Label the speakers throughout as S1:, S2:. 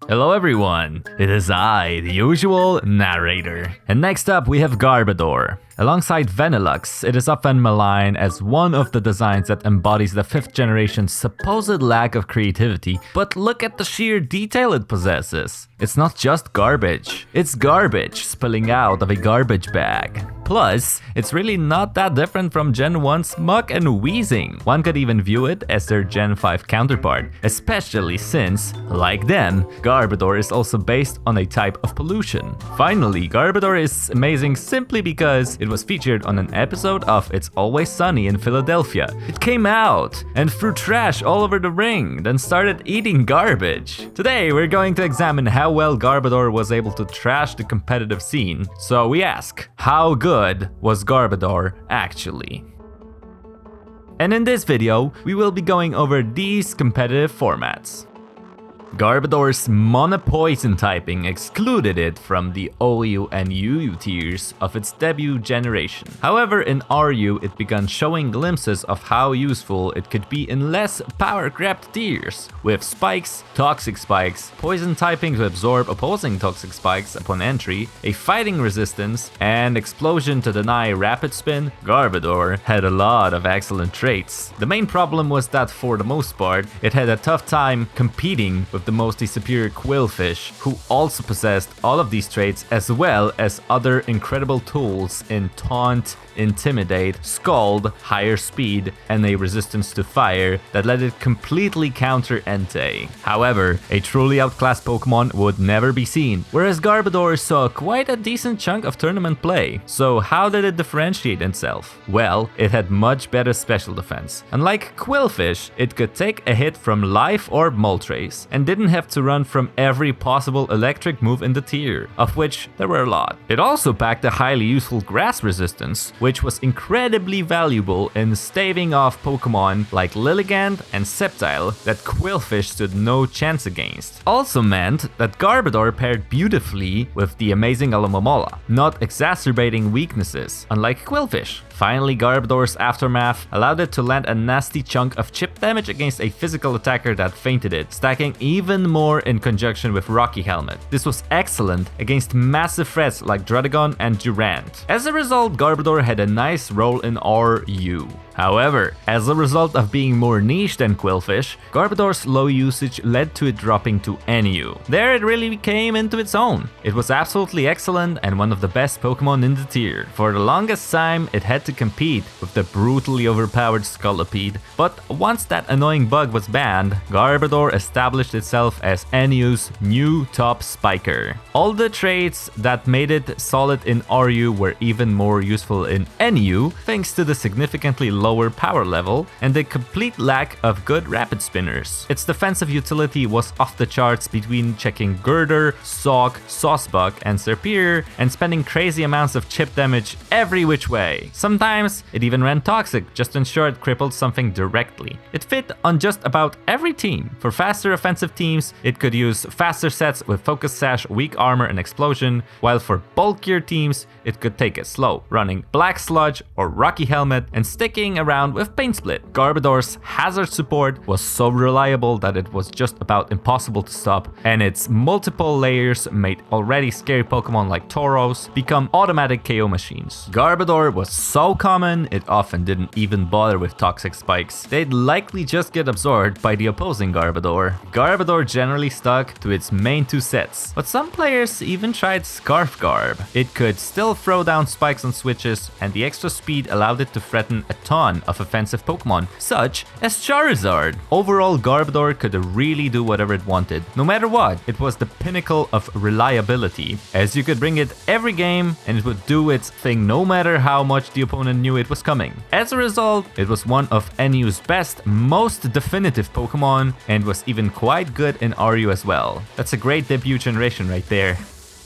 S1: Hello everyone, it is I, the usual narrator. And next up we have Garbodor. Alongside Vanillux, it is often maligned as one of the designs that embodies the 5th generation's supposed lack of creativity, but look at the sheer detail it possesses. It's not just garbage, it's garbage spilling out of a garbage bag. Plus, it's really not that different from Gen 1's Muck and Wheezing. One could even view it as their Gen 5 counterpart, especially since, like them, Garbodor is also based on a type of pollution. Finally, Garbodor is amazing simply because it was featured on an episode of It's Always Sunny in Philadelphia. It came out and threw trash all over the ring, then started eating garbage. Today, we're going to examine how well Garbodor was able to trash the competitive scene. So we ask, how good was Garbodor actually? And in this video, we will be going over these competitive formats. Garbodor's Mono-Poison typing excluded it from the OU and UU tiers of its debut generation. However, in RU it began showing glimpses of how useful it could be in less power-grabbed tiers, with Spikes, Toxic Spikes, Poison typing to absorb opposing Toxic Spikes upon entry, a Fighting Resistance, and Explosion to deny Rapid Spin. Garbodor had a lot of excellent traits. The main problem was that for the most part, it had a tough time competing with the mostly superior Quillfish, who also possessed all of these traits as well as other incredible tools in Taunt, Intimidate, Scald, higher speed, and a resistance to fire that let it completely counter Entei. However, a truly outclassed Pokemon would never be seen, whereas Garbodor saw quite a decent chunk of tournament play. So how did it differentiate itself? Well, it had much better special defense. Unlike Quillfish, it could take a hit from Life Orb Moltres and didn't have to run from every possible electric move in the tier, of which there were a lot. It also packed a highly useful grass resistance, which was incredibly valuable in staving off Pokemon like Lilligant and Sceptile that Quillfish stood no chance against. Also meant that Garbodor paired beautifully with the amazing Alomomola, not exacerbating weaknesses, unlike Quillfish. Finally, Garbodor's Aftermath allowed it to land a nasty chunk of chip damage against a physical attacker that feinted it, stacking even more in conjunction with Rocky Helmet. This was excellent against massive threats like Druddigon and Durant. As a result, Garbodor had a nice role in RU. However, as a result of being more niche than Quillfish, Garbodor's low usage led to it dropping to NU. There it really came into its own. It was absolutely excellent and one of the best Pokemon in the tier. For the longest time, it had to compete with the brutally overpowered Scolipede, but once that annoying bug was banned, Garbodor established itself as NU's new top spiker. All the traits that made it solid in RU were even more useful in NU thanks to the significantly lower power level and the complete lack of good rapid spinners. Its defensive utility was off the charts between checking Girder, Sawk, Saucebuck, and Serperior and spending crazy amounts of chip damage every which way. Sometimes it even ran Toxic just to ensure it crippled something directly. It fit on just about every team. For faster offensive teams, it could use faster sets with Focus Sash, Weak Armor, and Explosion, while for bulkier teams, it could take it slow, running Black Sludge or Rocky Helmet and sticking around with Pain Split. Garbodor's hazard support was so reliable that it was just about impossible to stop, and its multiple layers made already scary Pokemon like Tauros become automatic KO machines. Garbodor was so common, it often didn't even bother with Toxic Spikes. They'd likely just get absorbed by the opposing Garbodor. Garbodor generally stuck to its main two sets, but some players even tried Scarf Garb. It could still throw down spikes on switches, and the extra speed allowed it to threaten a ton of offensive Pokemon, such as Charizard. Overall, Garbodor could really do whatever it wanted. No matter what, it was the pinnacle of reliability, as you could bring it every game and it would do its thing no matter how much the opponent knew it was coming. As a result, it was one of NU's best, most definitive Pokemon, and was even quite good in RU as well. That's a great debut generation right there.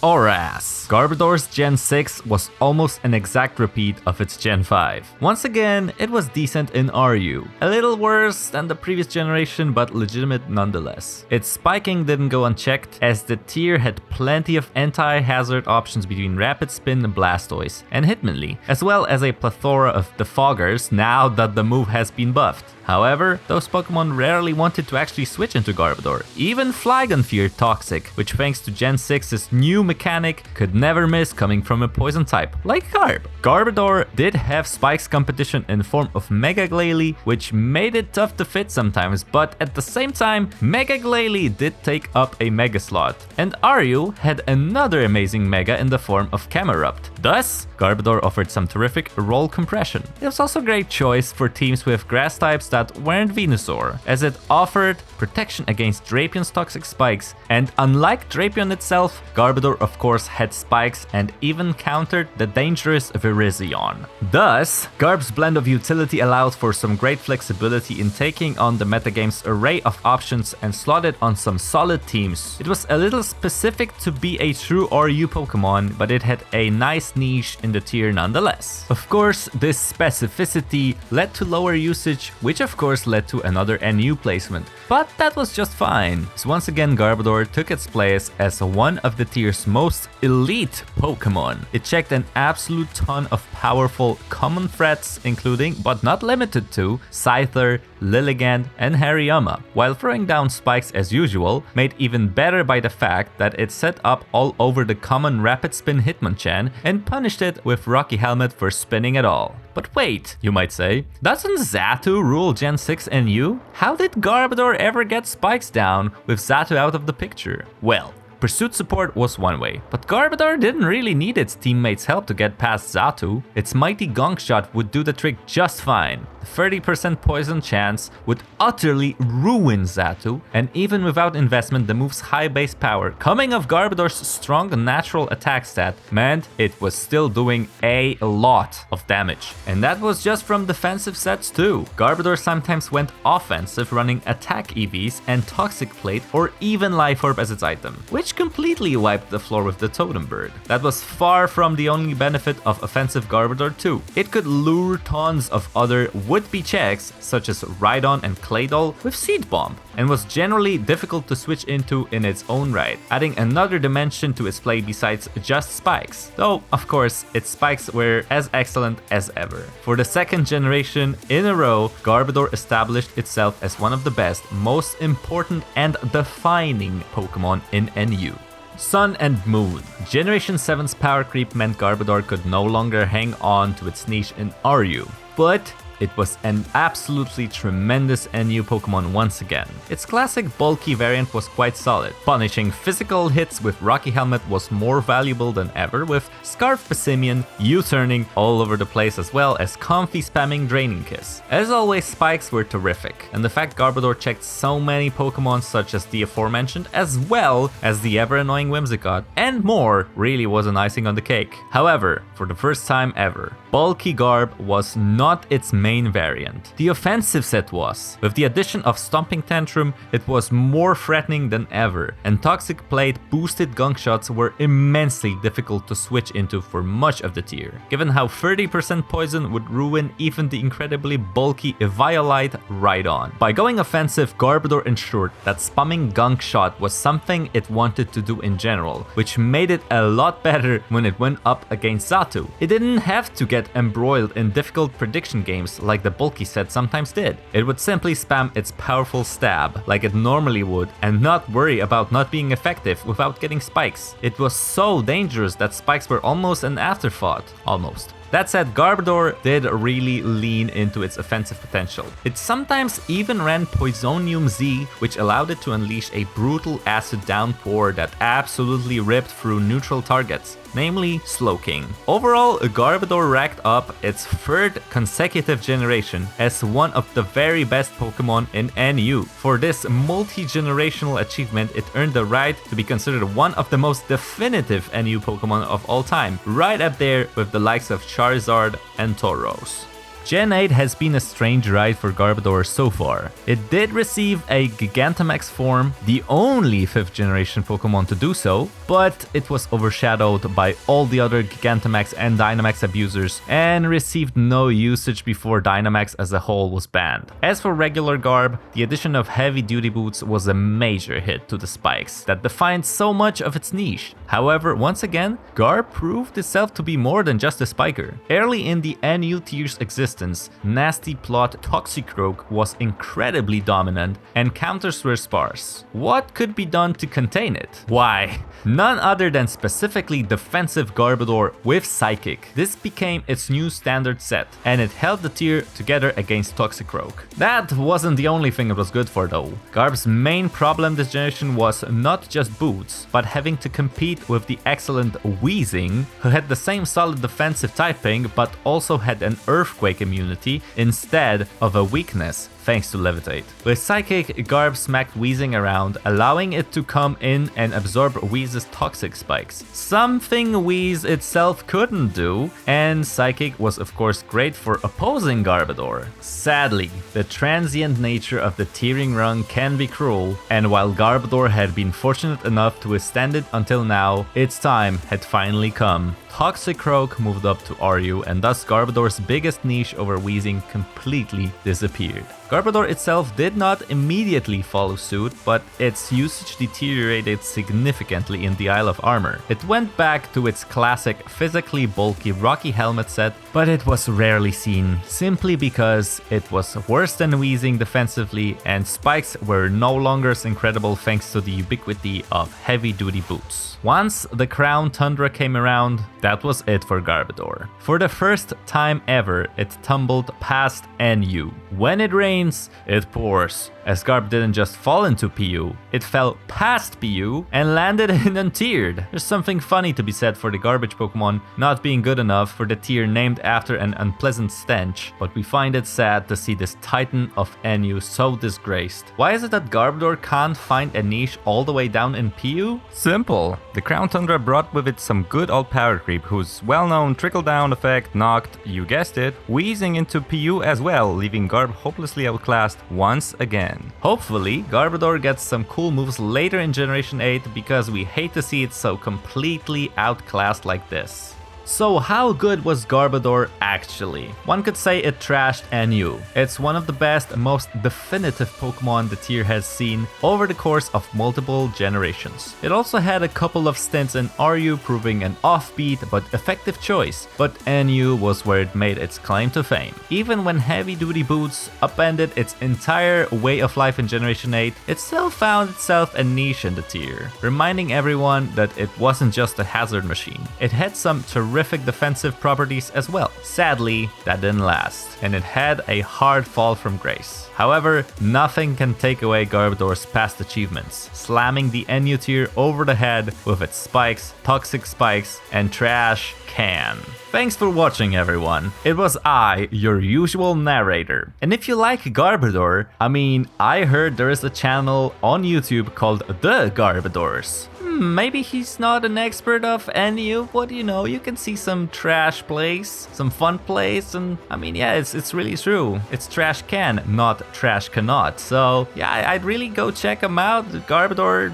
S1: Oras. Garbodor's Gen 6 was almost an exact repeat of its Gen 5. Once again, it was decent in RU. A little worse than the previous generation, but legitimate nonetheless. Its spiking didn't go unchecked, as the tier had plenty of anti-hazard options between Rapid Spin, Blastoise, and Hitmonlee, as well as a plethora of defoggers now that the move has been buffed. However, those Pokemon rarely wanted to actually switch into Garbodor. Even Flygon feared Toxic, which thanks to Gen 6's new mechanic could never miss coming from a poison type, like Garb. Garbodor did have Spike's competition in form of Mega Glalie, which made it tough to fit sometimes, but at the same time, Mega Glalie did take up a Mega slot, and Aryu had another amazing Mega in the form of Camerupt. Thus, Garbodor offered some terrific roll compression. It was also a great choice for teams with grass types that weren't Venusaur, as it offered protection against Drapion's toxic spikes, and unlike Drapion itself, Garbodor of course had spikes and even countered the dangerous Virizion. Thus, Garb's blend of utility allowed for some great flexibility in taking on the metagame's array of options and slotted on some solid teams. It was a little specific to be a true RU Pokemon, but it had a nice niche in the tier nonetheless. Of course, this specificity led to lower usage, which of course led to another NU placement, but that was just fine. So once again, Garbodor took its place as one of the tier's most elite Pokemon. It checked an absolute ton of powerful common threats, including, but not limited to, Scyther, Lilligant, and Hariyama, while throwing down spikes as usual, made even better by the fact that it set up all over the common Rapid Spin Hitmonchan and punished it with Rocky Helmet for spinning it all. But wait, you might say, doesn't Xatu rule Gen 6 NU? How did Garbodor ever get spikes down with Xatu out of the picture? Well, Pursuit support was one way, but Garbodor didn't really need its teammates' help to get past Xatu. Its mighty Gong Shot would do the trick just fine. The 30% poison chance would utterly ruin Xatu, and even without investment, the move's high base power, coming off Garbodor's strong natural attack stat, meant it was still doing a lot of damage. And that was just from defensive sets too. Garbodor sometimes went offensive, running attack EVs and Toxic Plate or even Life Orb as its item, which completely wiped the floor with the Totem Bird. That was far from the only benefit of offensive Garbodor too. It could lure tons of other would-be checks, such as Rhydon and Claydol, with Seed Bomb, and was generally difficult to switch into in its own right, adding another dimension to its play besides just spikes. Though, of course, its spikes were as excellent as ever. For the second generation in a row, Garbodor established itself as one of the best, most important and defining Pokemon in NU. Sun and Moon. Generation 7's power creep meant Garbodor could no longer hang on to its niche in RU, but it was an absolutely tremendous NU Pokemon once again. Its classic bulky variant was quite solid. Punishing physical hits with Rocky Helmet was more valuable than ever, with Scarf Passimian, U-turning all over the place, as well as comfy spamming Draining Kiss. As always, spikes were terrific, and the fact Garbodor checked so many Pokemon such as the aforementioned, as well as the ever-annoying Whimsicott, and more, really was an icing on the cake. However, for the first time ever, bulky Garb was not its main variant. The offensive set was. With the addition of Stomping Tantrum, it was more threatening than ever, and Toxic Plate boosted Gunk Shots were immensely difficult to switch into for much of the tier, given how 30% poison would ruin even the incredibly bulky Eviolite Rhydon. By going offensive, Garbodor ensured that spamming Gunk Shot was something it wanted to do in general, which made it a lot better when it went up against Xatu. It didn't have to get embroiled in difficult prediction games like the bulky set sometimes did. It would simply spam its powerful stab like it normally would and not worry about not being effective without getting spikes. It was so dangerous that spikes were almost an afterthought. Almost. That said, Garbodor did really lean into its offensive potential. It sometimes even ran Poisonium Z, which allowed it to unleash a brutal acid downpour that absolutely ripped through neutral targets, namely Slowking. Overall, Garbodor racked up its third consecutive generation as one of the very best Pokemon in NU. For this multi-generational achievement, it earned the right to be considered one of the most definitive NU Pokemon of all time, right up there with the likes of Charizard and Tauros. Gen 8 has been a strange ride for Garbodor so far. It did receive a Gigantamax form, the only 5th generation Pokemon to do so, but it was overshadowed by all the other Gigantamax and Dynamax abusers and received no usage before Dynamax as a whole was banned. As for regular Garb, the addition of heavy duty boots was a major hit to the spikes that defined so much of its niche. However, once again, Garb proved itself to be more than just a spiker. Early in the NU tier's existence, instance, nasty plot Toxicroak was incredibly dominant and counters were sparse. What could be done to contain it? Why, none other than specifically defensive Garbodor with Psychic. This became its new standard set, and it held the tier together against Toxicroak. That wasn't the only thing it was good for though. Garb's main problem this generation was not just boots, but having to compete with the excellent Weezing, who had the same solid defensive typing but also had an Earthquake immunity instead of a weakness, thanks to Levitate. With Psychic, Garb smacked Weezing around, allowing it to come in and absorb Wheez's toxic spikes. Something Wheeze itself couldn't do, and Psychic was of course great for opposing Garbodor. Sadly, the transient nature of the tiering run can be cruel, and while Garbodor had been fortunate enough to withstand it until now, its time had finally come. Toxicroak moved up to RU, and thus Garbodor's biggest niche over Weezing completely disappeared. Garbodor itself did not immediately follow suit, but its usage deteriorated significantly in the Isle of Armor. It went back to its classic physically bulky Rocky Helmet set, but it was rarely seen, simply because it was worse than Weezing defensively, and spikes were no longer as incredible thanks to the ubiquity of heavy-duty boots. Once the Crown Tundra came around, that was it for Garbodor. For the first time ever, it tumbled past NU. When it rains, it pours. As Garb didn't just fall into PU, it fell past PU and landed in untiered. There's something funny to be said for the garbage Pokemon not being good enough for the tier named after an unpleasant stench, but we find it sad to see this titan of NU so disgraced. Why is it that Garbodor can't find a niche all the way down in PU? Simple. The Crown Tundra brought with it some good old power creep whose well-known trickle-down effect knocked, you guessed it, Weezing into PU as well, leaving Garb hopelessly outclassed once again. Hopefully, Garbodor gets some cool moves later in Generation 8 because we hate to see it so completely outclassed like this. So how good was Garbodor actually? One could say it trashed NU. It's one of the best and most definitive Pokemon the tier has seen over the course of multiple generations. It also had a couple of stints in RU proving an offbeat but effective choice, but NU was where it made its claim to fame. Even when heavy-duty boots upended its entire way of life in Generation 8, it still found itself a niche in the tier, reminding everyone that it wasn't just a hazard machine. It had some terrific defensive properties as well. Sadly, that didn't last, and it had a hard fall from grace. However, nothing can take away Garbodor's past achievements, slamming the NU tier over the head with its spikes, toxic spikes, and trash can. Thanks for watching, everyone. It was I, your usual narrator. And if you like Garbodor, I heard there is a channel on YouTube called The Garbodors. Maybe he's not an expert of NU, but you can see some trash plays, some fun plays, and yeah, it's really true. It's trash can, not trash cannot. So yeah, I'd really go check him out. Garbodor,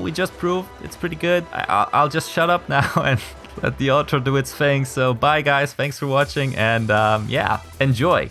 S1: we just proved it's pretty good. I'll just shut up now and let the outro do its thing. So bye guys, thanks for watching, and yeah, enjoy.